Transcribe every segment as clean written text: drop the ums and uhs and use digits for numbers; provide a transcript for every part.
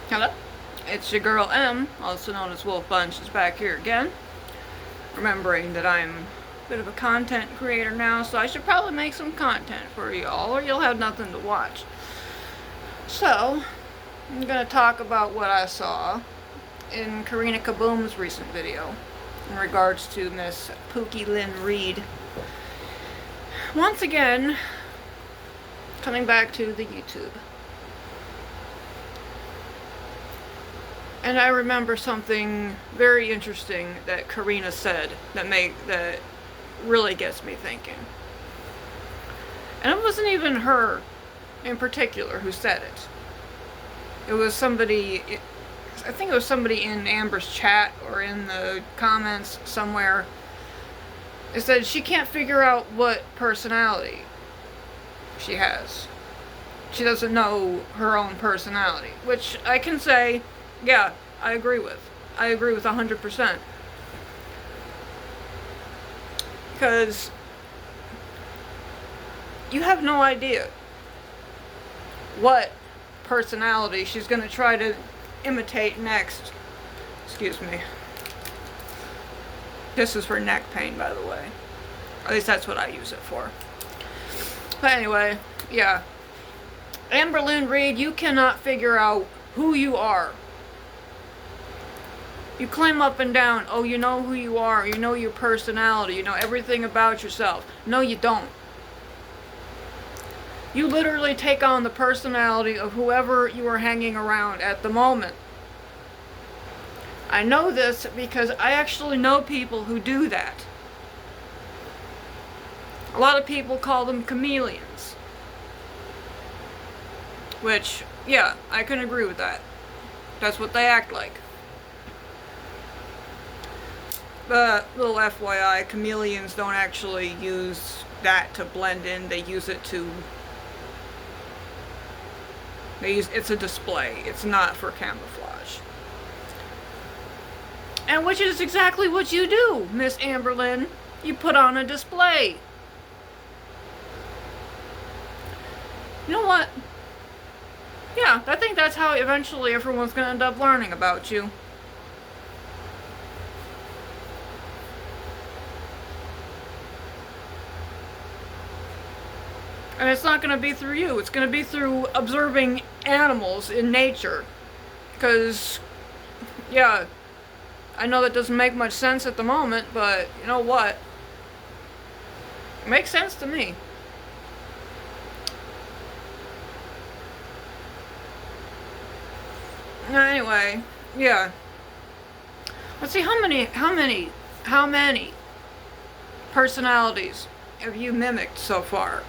Hello, it's your girl M, also known as Wolf Bunch, is back here again. Remembering that I'm a bit of a content creator now, so I should probably make some content for y'all, or you'll have nothing to watch. So, I'm gonna talk about what I saw in Karina Kaboom's recent video in regards to Miss Pookie Lynn Reed. Once again, coming back to the YouTube. And I remember something very interesting that Karina said that really gets me thinking. And it wasn't even her in particular who said it. It was somebody, I think it was somebody in Amber's chat or in the comments somewhere. It said she can't figure out what personality she has. She doesn't know her own personality, which I can say, yeah, I agree with. I agree with 100%. Because you have no idea what personality she's going to try to imitate next. Excuse me. This is for neck pain, by the way. At least that's what I use it for. But anyway, yeah. Amber Lynn Reed, you cannot figure out who you are. You claim up and down, oh, you know who you are, you know your personality, you know everything about yourself. No, you don't. You literally take on the personality of whoever you are hanging around at the moment. I know this because I actually know people who do that. A lot of people call them chameleons. Which, yeah, I can agree with that. That's what they act like. But, little FYI, chameleons don't actually use that to blend in. They use it to... it's a display. It's not for camouflage. And which is exactly what you do, Miss Amber Lynn. You put on a display. You know what? Yeah, I think that's how eventually everyone's gonna end up learning about you. And it's not going to be through you. It's going to be through observing animals in nature. Because, yeah, I know that doesn't make much sense at the moment, but you know what? It makes sense to me. Anyway, yeah. Let's see, how many personalities have you mimicked so far?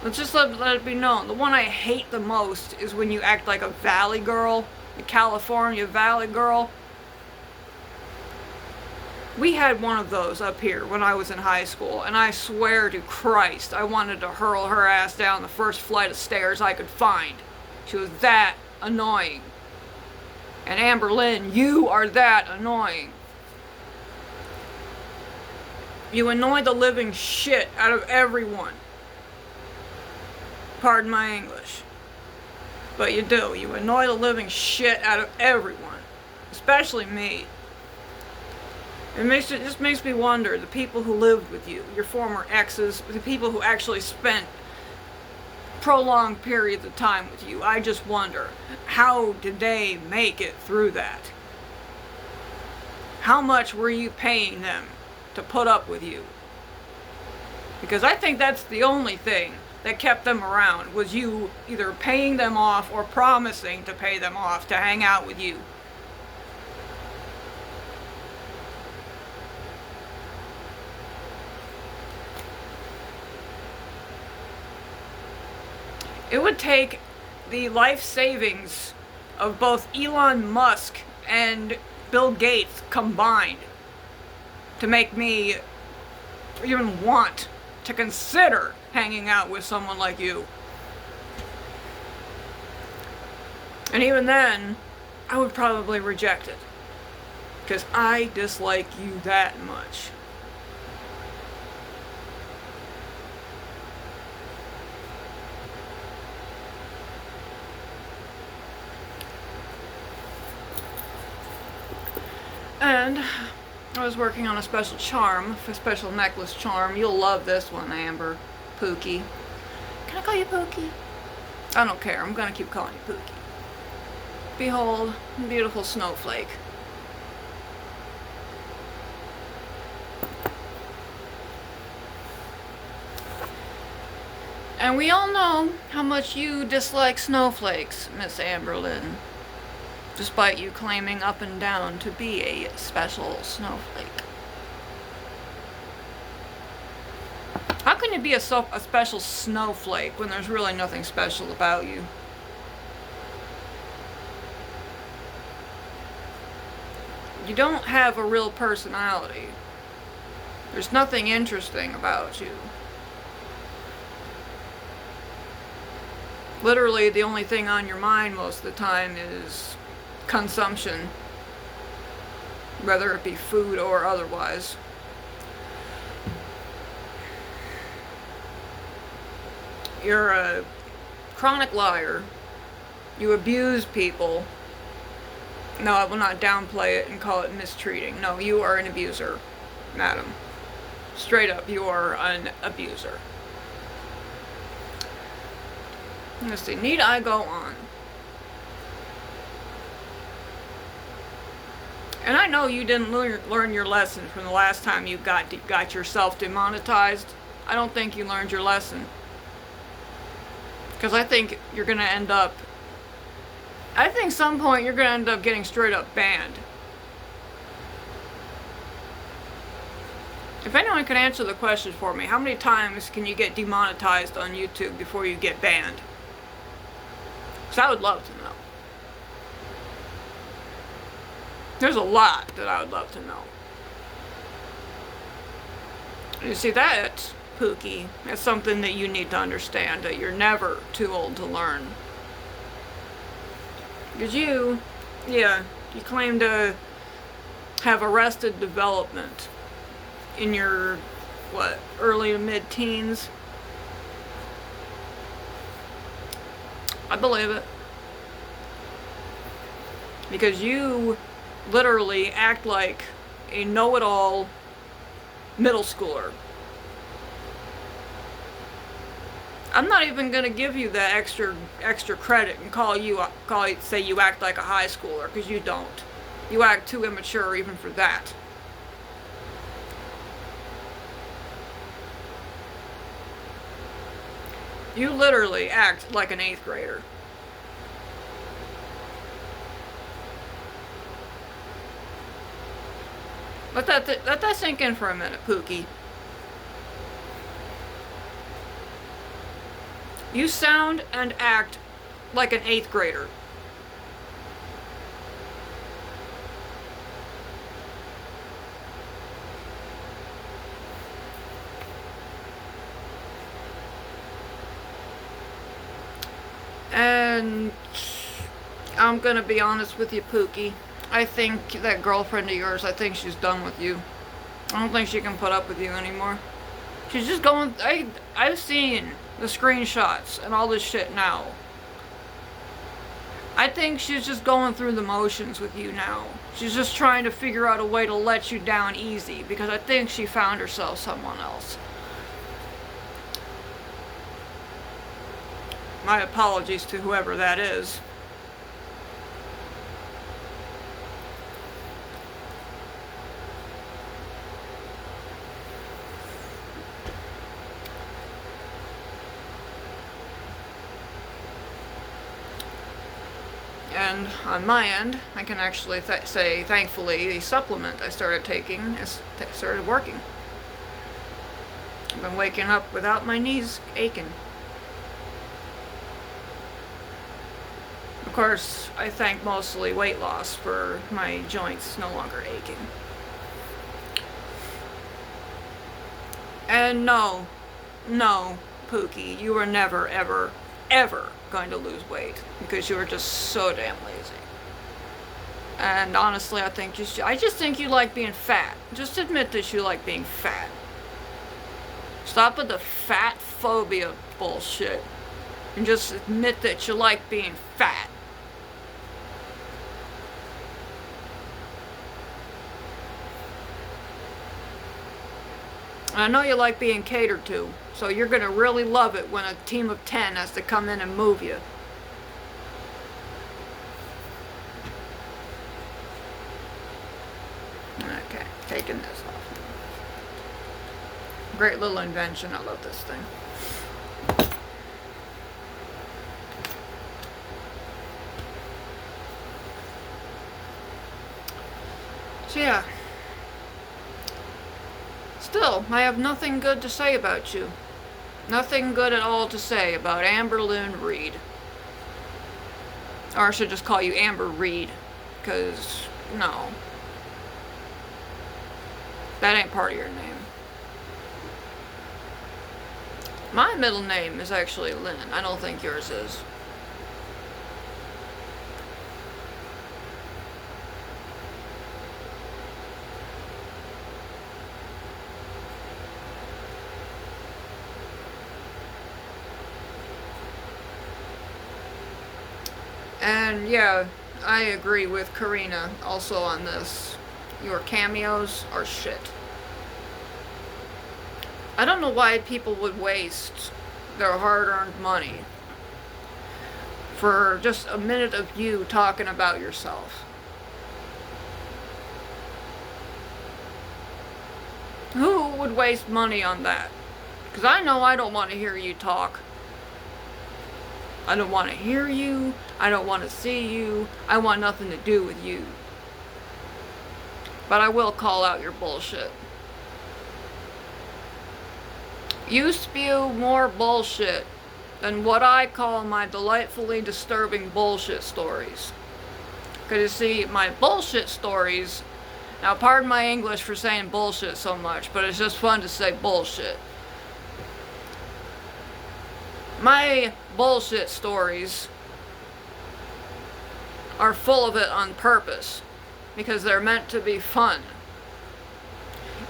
Let's just let it be known. The one I hate the most is when you act like a valley girl, a California valley girl. We had one of those up here when I was in high school, and I swear to Christ, I wanted to hurl her ass down the first flight of stairs I could find. She was that annoying. And Amber Lynn, you are that annoying. You annoy the living shit out of everyone. Pardon my English. But you do. You annoy the living shit out of everyone. Especially me. It just makes me wonder, the people who lived with you, your former exes, the people who actually spent prolonged periods of time with you. I just wonder, how did they make it through that? How much were you paying them to put up with you? Because I think that's the only thing that kept them around, was you either paying them off or promising to pay them off to hang out with you. It would take the life savings of both Elon Musk and Bill Gates combined to make me even want to consider hanging out with someone like you. And even then, I would probably reject it. Because I dislike you that much. And I was working on a special charm, a special necklace charm. You'll love this one, Amber. Pookie. Can I call you Pookie? I don't care. I'm gonna keep calling you Pookie. Behold, beautiful snowflake. And we all know how much you dislike snowflakes, Miss Amberlynn, despite you claiming up and down to be a special snowflake. How can you be a special snowflake when there's really nothing special about you? You don't have a real personality. There's nothing interesting about you. Literally, the only thing on your mind most of the time is consumption, whether it be food or otherwise. You're a chronic liar. You abuse people. No, I will not downplay it and call it mistreating. No, you are an abuser, madam. Straight up, you are an abuser. Let's see, need I go on? And I know you didn't learn your lesson from the last time you got yourself demonetized. I don't think you learned your lesson. Because I think you're going to end up... I think some point you're going to end up getting straight up banned. If anyone could answer the question for me, how many times can you get demonetized on YouTube before you get banned? Because I would love to know. There's a lot that I would love to know. You see, that, Pookie, is something that you need to understand, that you're never too old to learn. Because you claim to have arrested development in your, early to mid-teens? I believe it. Because you literally act like a know-it-all middle schooler. I'm not even gonna give you that extra credit and say you act like a high schooler, because you don't. You act too immature even for that. You literally act like an 8th grader. Let that sink in for a minute, Pookie. You sound and act like an 8th grader. And I'm gonna be honest with you, Pookie. I think that girlfriend of yours, I think she's done with you. I don't think she can put up with you anymore. She's just going... I've seen the screenshots and all this shit now. I think she's just going through the motions with you now. She's just trying to figure out a way to let you down easy, because I think she found herself someone else. My apologies to whoever that is. And on my end, I can actually say, thankfully, the supplement I started taking started working. I've been waking up without my knees aching. Of course, I thank mostly weight loss for my joints no longer aching. And no, Pookie, you were never, ever, ever going to lose weight, because you were just so damn lazy. And honestly, I just think you like being fat. Just admit that you like being fat. Stop with the fat phobia bullshit, and just admit that you like being fat. And I know you like being catered to, so you're going to really love it when a team of 10 has to come in and move you. Okay, taking this off. Great little invention. I love this thing. So yeah. Still, I have nothing good to say about you. Nothing good at all to say about Amberlynn Reed. Or I should just call you Amber Reed. Because, no. That ain't part of your name. My middle name is actually Lynn. I don't think yours is. And yeah, I agree with Karina also on this. Your cameos are shit. I don't know why people would waste their hard-earned money for just a minute of you talking about yourself. Who would waste money on that? Because I know I don't want to hear you talk. I don't want to hear you. I don't want to see you. I want nothing to do with you. But I will call out your bullshit. You spew more bullshit than what I call my delightfully disturbing bullshit stories. Because you see, my bullshit stories... Now, pardon my English for saying bullshit so much, but it's just fun to say bullshit. My bullshit stories are full of it on purpose, because they're meant to be fun.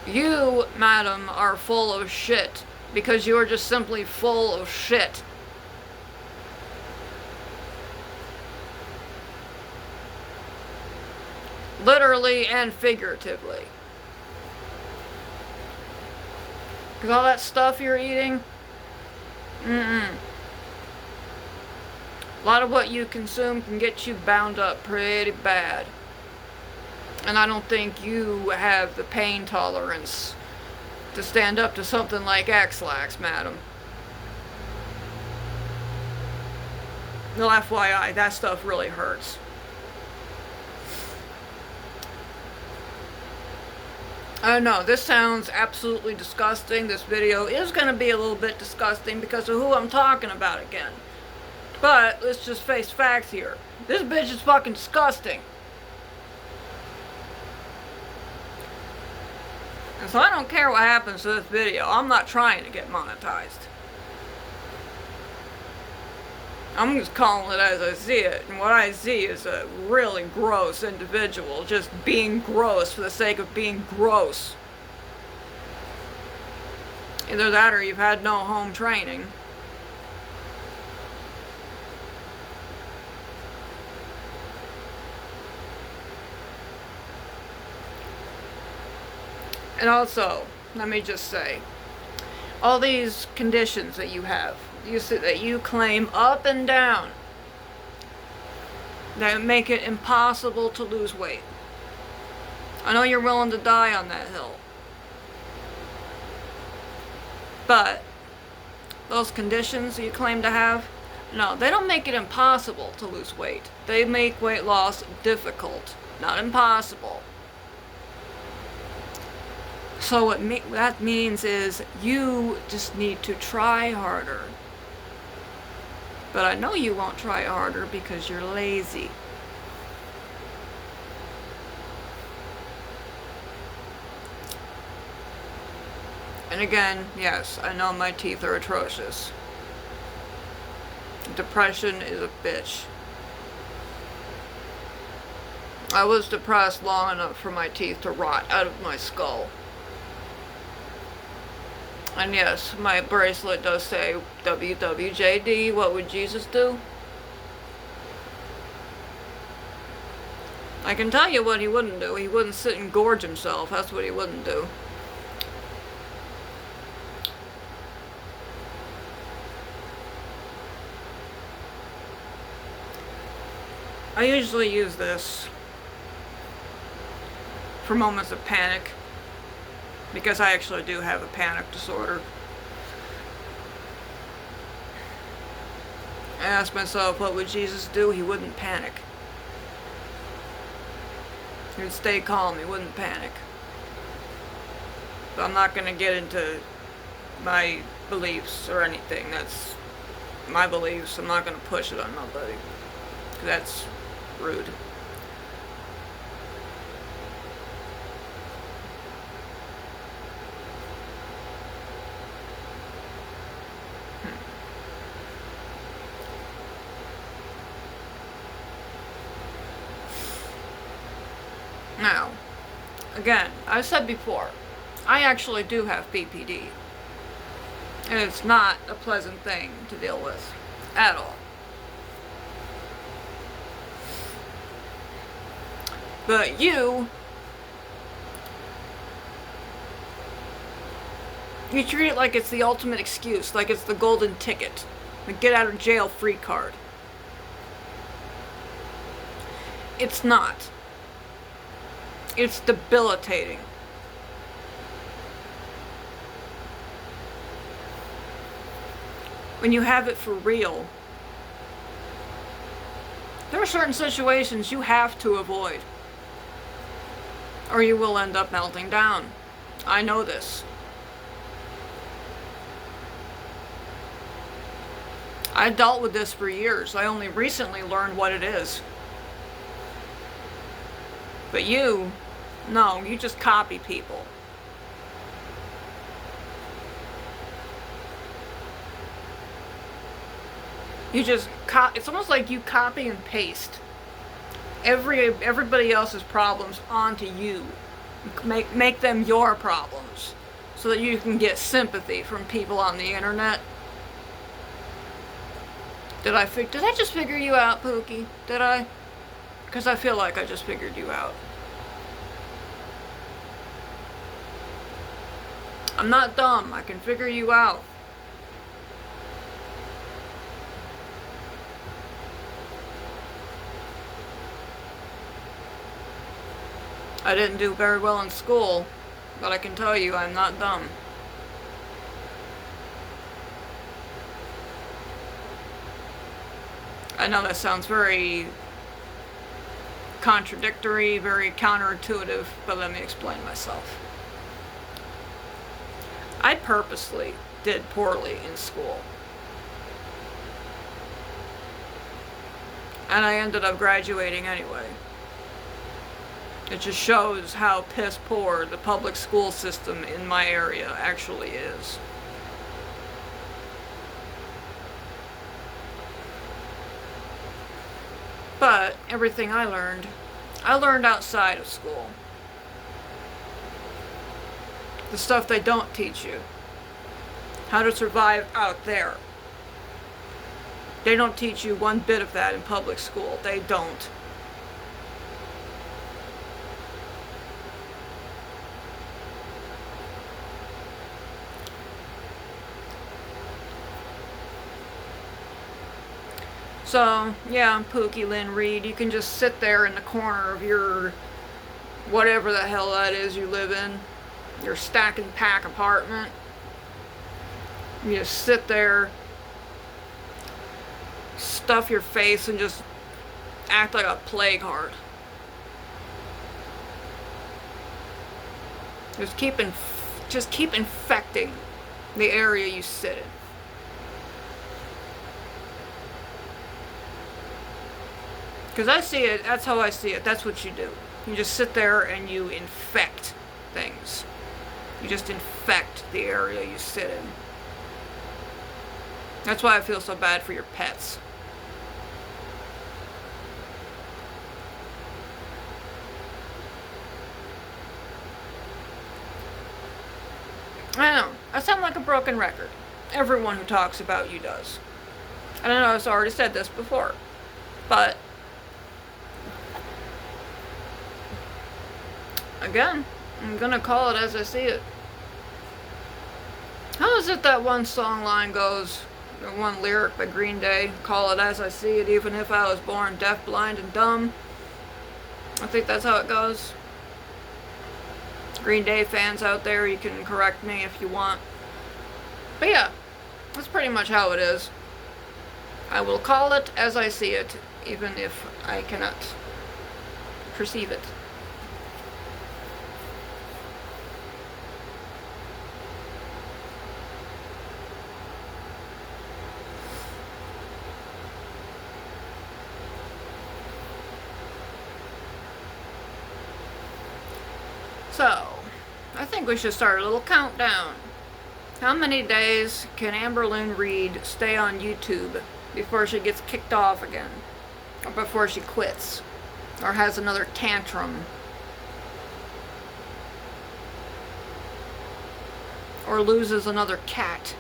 You, madam, are full of shit, because you're just simply full of shit. Literally and figuratively. Because all that stuff you're eating, a lot of what you consume can get you bound up pretty bad. And I don't think you have the pain tolerance to stand up to something like X-Lax, madam. No, FYI, that stuff really hurts. I know, this sounds absolutely disgusting. This video is going to be a little bit disgusting because of who I'm talking about again. But, let's just face facts here. This bitch is fucking disgusting. And so I don't care what happens to this video. I'm not trying to get monetized. I'm just calling it as I see it. And what I see is a really gross individual just being gross for the sake of being gross. Either that or you've had no home training. And also, let me just say, all these conditions that you have, that you claim up and down, that make it impossible to lose weight. I know you're willing to die on that hill. But those conditions that you claim to have, no, they don't make it impossible to lose weight. They make weight loss difficult, not impossible. So what that means is you just need to try harder. But I know you won't try harder because you're lazy. And again, yes, I know my teeth are atrocious. Depression is a bitch. I was depressed long enough for my teeth to rot out of my skull. And yes, my bracelet does say WWJD, what would Jesus do? I can tell you what he wouldn't do. He wouldn't sit and gorge himself. That's what he wouldn't do. I usually use this for moments of panic, because I actually do have a panic disorder. I ask myself, what would Jesus do? He wouldn't panic. He would stay calm, he wouldn't panic. But I'm not going to get into my beliefs or anything. That's my beliefs. I'm not going to push it on nobody. That's rude. Now, again, I said before, I actually do have BPD. And it's not a pleasant thing to deal with at all. But you treat it like it's the ultimate excuse, like it's the golden ticket, the get out of jail free card. It's not. It's debilitating. When you have it for real, there are certain situations you have to avoid, or you will end up melting down. I know this. I dealt with this for years. I only recently learned what it is. But no, you just copy people. You just it's almost like you copy and paste everybody else's problems onto you. Make them your problems so that you can get sympathy from people on the internet. Did I just figure you out, Pookie? Did I? Because I feel like I just figured you out. I'm not dumb. I can figure you out. I didn't do very well in school, but I can tell you I'm not dumb. I know that sounds very contradictory, very counterintuitive, but let me explain myself. I purposely did poorly in school. And I ended up graduating anyway. It just shows how piss poor the public school system in my area actually is. But everything I learned outside of school. The stuff they don't teach you. How to survive out there. They don't teach you one bit of that in public school. They don't. So, yeah, Pookie Lynn Reed, you can just sit there in the corner of your whatever the hell that is you live in, your stack and pack apartment. You just sit there, stuff your face, and just act like a plague heart. Just keep infecting the area you sit in. Because I see it, that's how I see it. That's what you do. You just sit there and you infect things. You just infect the area you sit in. That's why I feel so bad for your pets. I know, I sound like a broken record. Everyone who talks about you does. And I know I've already said this before, but again, I'm gonna call it as I see it. How is it that one song line goes, The one lyric by Green Day, call it as I see it, even if I was born deaf, blind, and dumb. I think that's how it goes. Green Day fans out there, you can correct me if you want. But yeah, that's pretty much how it is. I will call it as I see it, even if I cannot perceive it. So, I think we should start a little countdown. How many days can Amberlynn Reid stay on YouTube before she gets kicked off again? Or before she quits? Or has another tantrum? Or loses another cat?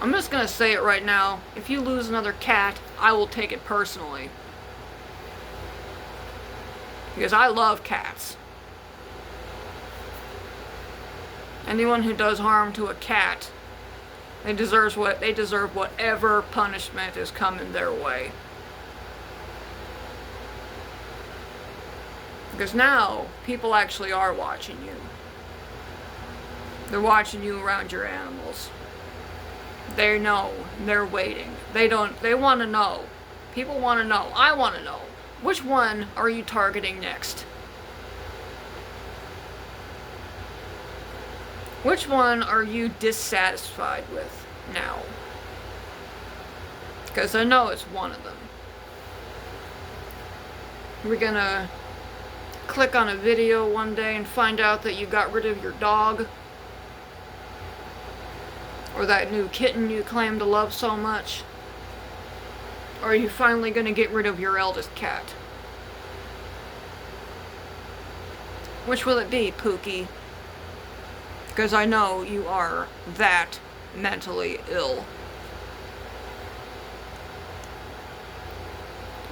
I'm just gonna say it right now. If you lose another cat, I will take it personally. Because I love cats. Anyone who does harm to a cat, they deserve whatever punishment is coming their way. Because now people actually are watching you. They're watching you around your animals. They know, they're waiting. They want to know. People want to know. I want to know. Which one are you targeting next? Which one are you dissatisfied with now? Because I know it's one of them. We're gonna click on a video one day and find out that you got rid of your dog. Or that new kitten you claim to love so much. Or are you finally gonna get rid of your eldest cat? Which will it be, Pookie? Because I know you are that mentally ill.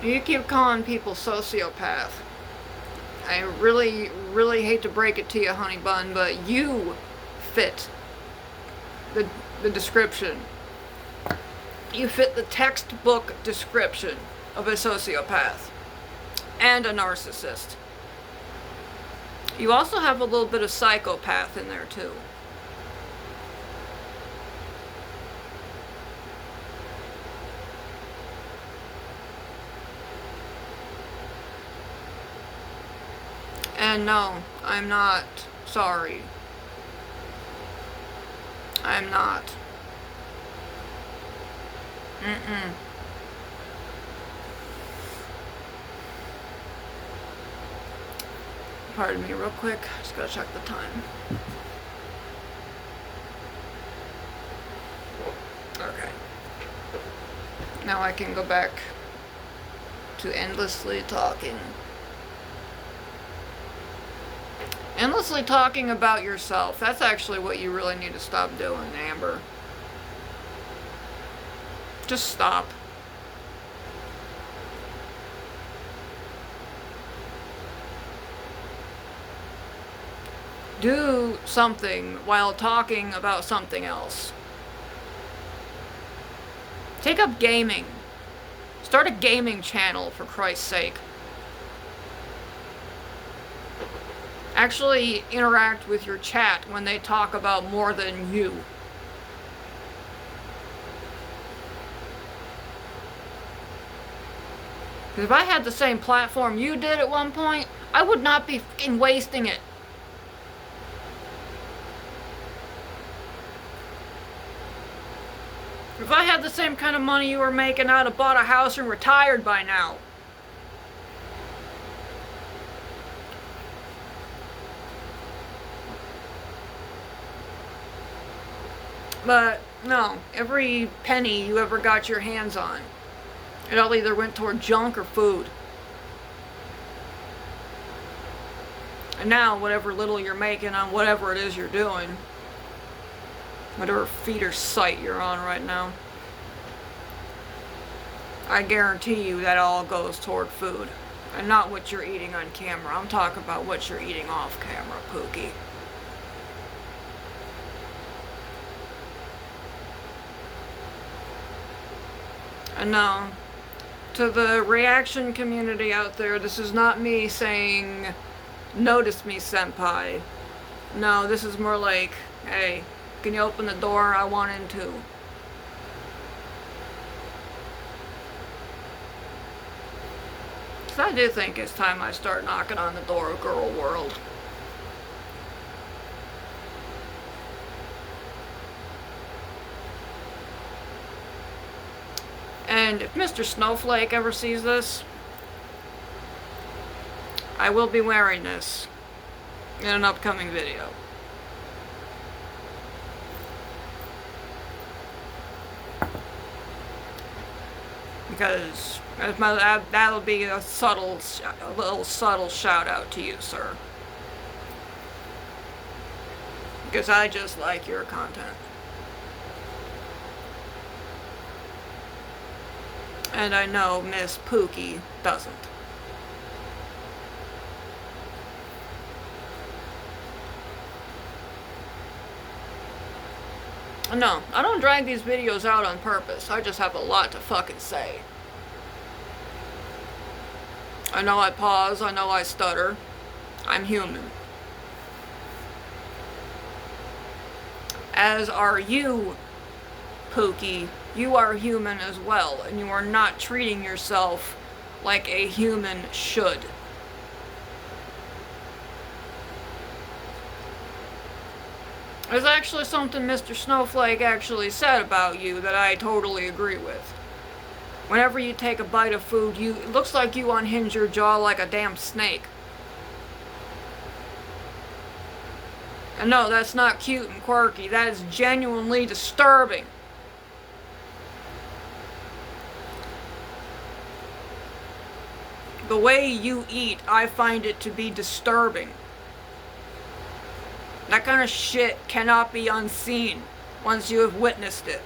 You keep calling people sociopath. I really, really hate to break it to you, honey bun, but you fit the description. You fit the textbook description of a sociopath and a narcissist. You also have a little bit of psychopath in there too. And no, I'm not sorry. I'm not. Pardon me real quick, just gotta check the time. Okay. Now I can go back to endlessly talking. Endlessly talking about yourself. That's actually what you really need to stop doing, Amber. Just stop. Do something while talking about something else. Take up gaming. Start a gaming channel, for Christ's sake. Actually interact with your chat when they talk about more than you. Because if I had the same platform you did at one point, I would not be fucking wasting it. If I had the same kind of money you were making, I'd have bought a house and retired by now. But no, every penny you ever got your hands on, it all either went toward junk or food. And now, whatever little you're making on whatever it is you're doing, whatever feeder site you're on right now, I guarantee you that all goes toward food. And not what you're eating on camera. I'm talking about what you're eating off camera, Pookie. And no, to the reaction community out there, this is not me saying, notice me, senpai. No, this is more like, hey, can you open the door? I want in too. So I do think it's time I start knocking on the door of Girl World. And if Mr. Snowflake ever sees this, I will be wearing this in an upcoming video. Because that'll be a little subtle shout out to you, sir. Because I just like your content. And I know Miss Pookie doesn't. No, I don't drag these videos out on purpose. I just have a lot to fucking say. I know I pause, I know I stutter. I'm human. As are you, Pookie. You are human as well, and you are not treating yourself like a human should. There's actually something Mr. Snowflake actually said about you that I totally agree with. Whenever you take a bite of food, it looks like you unhinge your jaw like a damn snake. And no, that's not cute and quirky. That is genuinely disturbing. The way you eat, I find it to be disturbing. That kind of shit cannot be unseen once you have witnessed it.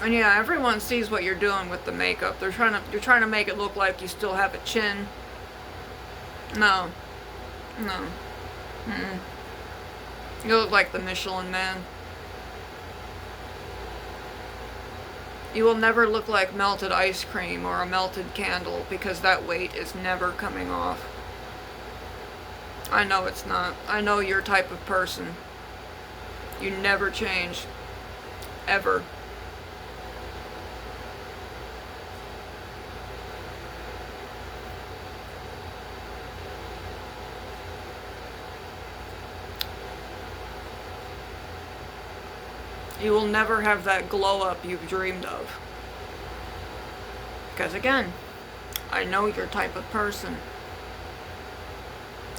And yeah, everyone sees what you're doing with the makeup. You're trying to make it look like you still have a chin. No. No. Mm-mm. You look like the Michelin Man. You will never look like melted ice cream or a melted candle because that weight is never coming off. I know it's not. I know your type of person. You never change. Ever. You will never have that glow up you've dreamed of. Because again, I know your type of person.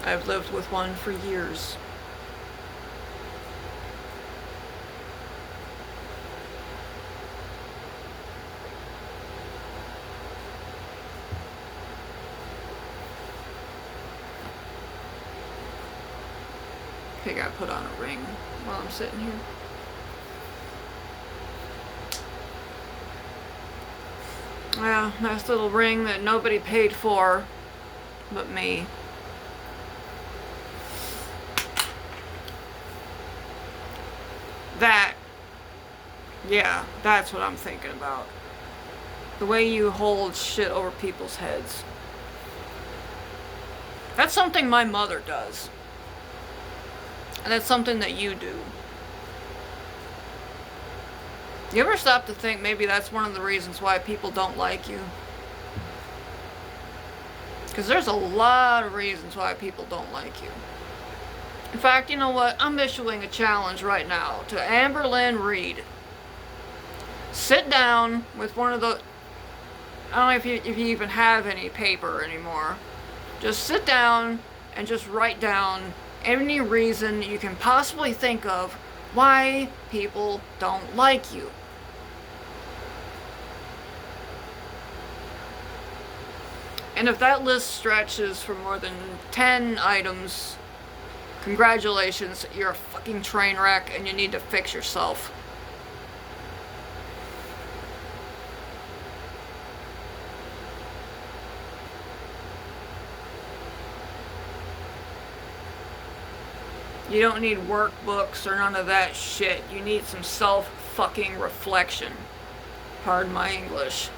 I've lived with one for years. Okay, gotta put on a ring while I'm sitting here. Yeah, nice little ring that nobody paid for but me. Yeah, that's what I'm thinking about. The way you hold shit over people's heads. That's something my mother does. And that's something that you do. You ever stop to think maybe that's one of the reasons why people don't like you? Because there's a lot of reasons why people don't like you. In fact, you know what? I'm issuing a challenge right now to Amberlynn Reed. Sit down with one of the... I don't know if you even have any paper anymore. Just sit down and just write down any reason you can possibly think of why people don't like you. And if that list stretches for more than 10 items, Congratulations, you're a fucking train wreck and you need to fix yourself. You don't need workbooks or none of that shit. You need some self-fucking reflection. Pardon my English.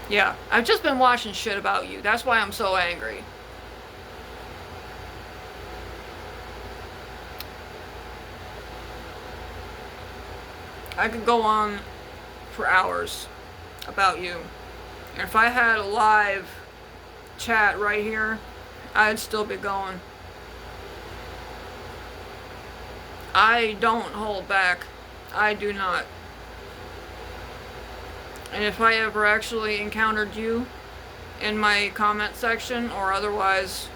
Yeah, I've just been watching shit about you. That's why I'm so angry. I could go on for hours about you. And if I had a live chat right here, I'd still be going. I don't hold back. I do not. And if I ever actually encountered you in my comment section or otherwise,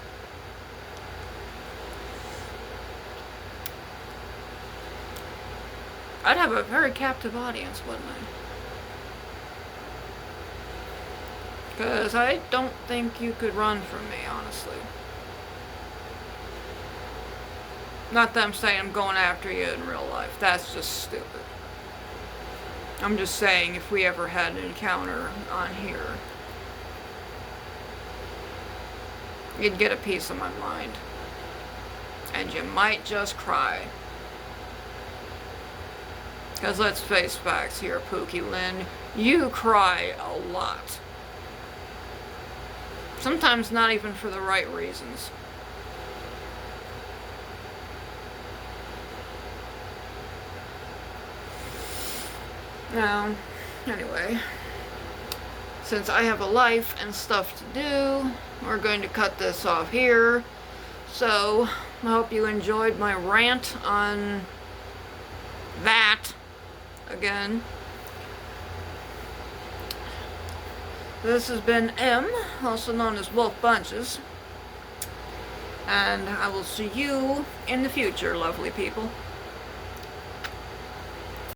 I'd have a very captive audience, wouldn't I? Because I don't think you could run from me, honestly. Not that I'm saying I'm going after you in real life. That's just stupid. I'm just saying if we ever had an encounter on here, you'd get a piece of my mind. And you might just cry. Because let's face facts here, Pookie Lynn. You cry a lot. Sometimes not even for the right reasons. Now, anyway, since I have a life and stuff to do, we're going to cut this off here. So, I hope you enjoyed my rant on that again. This has been M, also known as Wolf Bunches, and I will see you in the future, lovely people.